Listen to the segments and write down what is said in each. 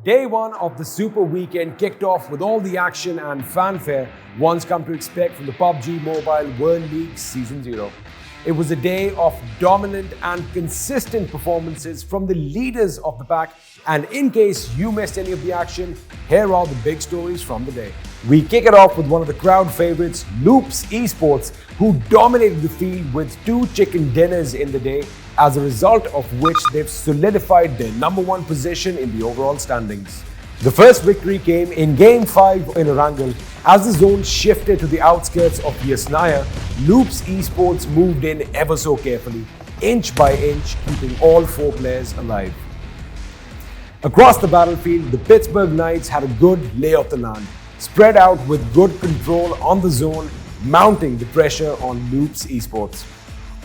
Day one of the Super Weekend kicked off with all the action and fanfare one's come to expect from the Pubg Mobile World League Season 0. It was a day of dominant and consistent performances from the leaders of the pack, and in case you missed any of the action, here are the big stories from the day. We kick it off with one of the crowd favorites, Loops Esports, who dominated the field with 2 chicken dinners in the day, as a result of which they've solidified their #1 position in the overall standings. The first victory came in Game 5 in Erangel. As the zone shifted to the outskirts of Yasnaya, Loops Esports moved in ever so carefully, inch by inch, keeping all 4 players alive. Across the battlefield, the Pittsburgh Knights had a good lay of the land, spread out with good control on the zone, mounting the pressure on Loops Esports.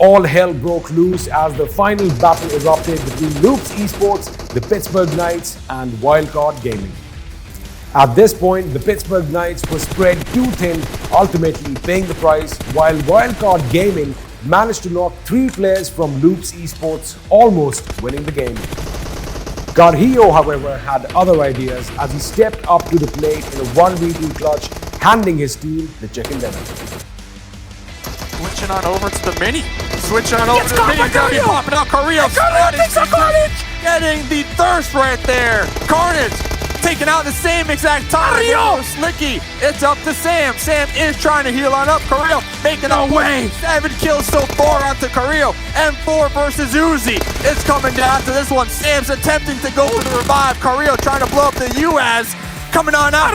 All hell broke loose as the final battle erupted between Loops Esports, the Pittsburgh Knights, and Wildcard Gaming. At this point, the Pittsburgh Knights were spread too thin, ultimately paying the price, while Wildcard Gaming managed to knock 3 players from Loops Esports, almost winning the game. Garhio, however, had other ideas as he stepped up to the plate in a 1v2 clutch, handing his team the chicken dinner. Switching on over to the mini. Switching on over to the mini. Now popping out Carrillo. Getting the thirst right there. Carnage taking out the same exact time. Slicky. It's up to Sam. Sam is trying to heal on up. Carrillo making a way. 7 kills so far onto Carrillo. M4 versus Uzi. It's coming down to this one. Sam's attempting to go for the revive. Carrillo trying to blow up the UAZ. Coming on out.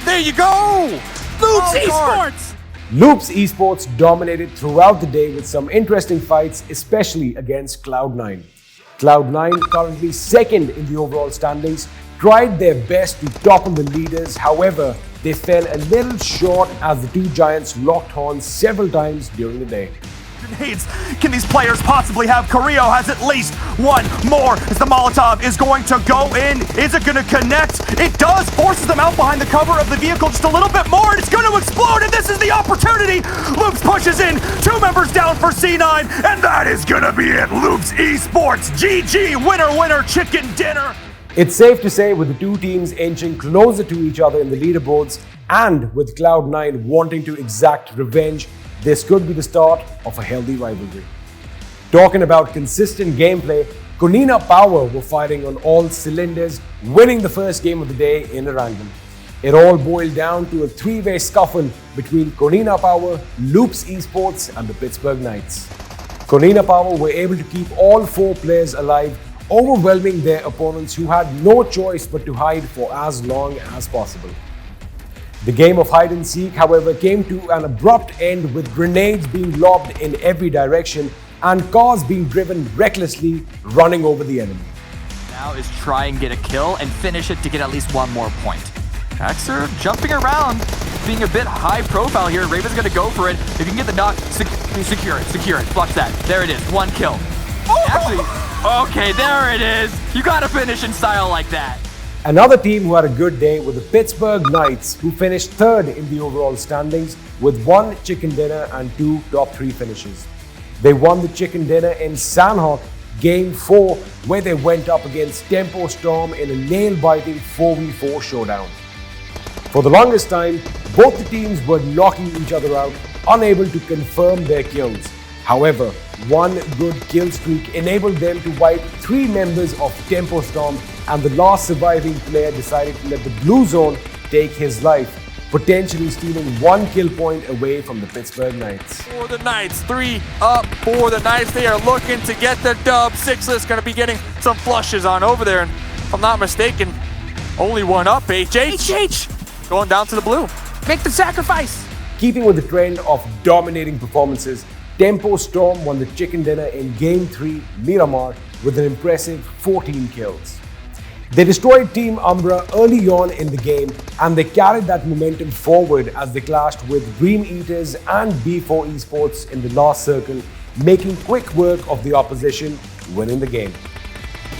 There you go. Loops Esports. Loops Esports dominated throughout the day with some interesting fights, especially against Cloud9. Cloud9, currently second in the overall standings, tried their best to topple the leaders. However, they fell a little short as the 2 giants locked horns several times during the day. Can these players possibly have? Carrillo has at least one more as the Molotov is going to go in. Is it going to connect? It does. Forces them out behind the cover of the vehicle just a little bit more, and it's going to explode, and this is the opportunity. Loops pushes in. 2 members down for C9, and that is going to be it. Loops Esports. GG. Winner, winner, chicken dinner. It's safe to say, with the 2 teams inching closer to each other in the leaderboards, and with Cloud9 wanting to exact revenge, this could be the start of a healthy rivalry. Talking about consistent gameplay, Konina Power were firing on all cylinders, winning the first game of the day in Erangel. It all boiled down to a 3-way scuffle between Konina Power, Loops Esports, and the Pittsburgh Knights. Konina Power were able to keep all 4 players alive, overwhelming their opponents who had no choice but to hide for as long as possible. The game of hide and seek, however, came to an abrupt end with grenades being lobbed in every direction and cars being driven recklessly, running over the enemy. Now is try and get a kill and finish it to get at least 1 more point. Axer jumping around, being a bit high profile here. Raven's gonna go for it. If you can get the knock, secure it, flush that. There it is, 1 kill. Actually, okay, there it is. You gotta finish in style like that. Another team who had a good day were the Pittsburgh Knights, who finished 3rd in the overall standings with 1 chicken dinner and 2 top 3 finishes. They won the chicken dinner in Sandhawk Game 4, where they went up against Tempo Storm in a nail-biting 4v4 showdown. For the longest time, both the teams were knocking each other out, unable to confirm their kills. However, 1 good kill streak enabled them to wipe 3 members of Tempo Storm, and the last surviving player decided to let the blue zone take his life, potentially stealing 1 kill point away from the Pittsburgh Knights. For the Knights, 3 up for the Knights. They are looking to get the dub. Sixless going to be getting some flushes on over there, and if I'm not mistaken, only 1 up. HH going down to the blue. Make the sacrifice. Keeping with the trend of dominating performances, Tempo Storm won the chicken dinner in Game 3 Miramar with an impressive 14 kills. They destroyed Team Umbra early on in the game, and they carried that momentum forward as they clashed with Dream Eaters and B4 Esports in the last circle, making quick work of the opposition, winning the game.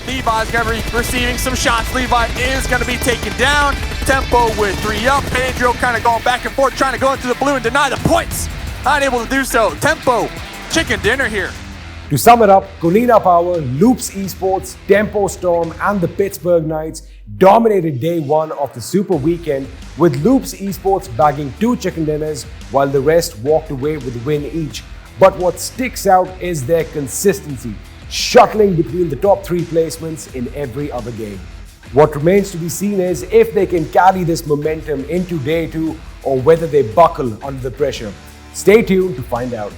Levi's going to be receiving some shots. Levi is going to be taken down. Tempo with 3 up. Pedro kind of going back and forth, trying to go into the blue and deny the points. Unable to do so. Tempo, chicken dinner here. To sum it up, Konina Power, Loops Esports, Tempo Storm and the Pittsburgh Knights dominated day one of the Super Weekend, with Loops Esports bagging 2 chicken dinners while the rest walked away with a win each. But what sticks out is their consistency, shuttling between the top 3 placements in every other game. What remains to be seen is if they can carry this momentum into day 2 or whether they buckle under the pressure. Stay tuned to find out.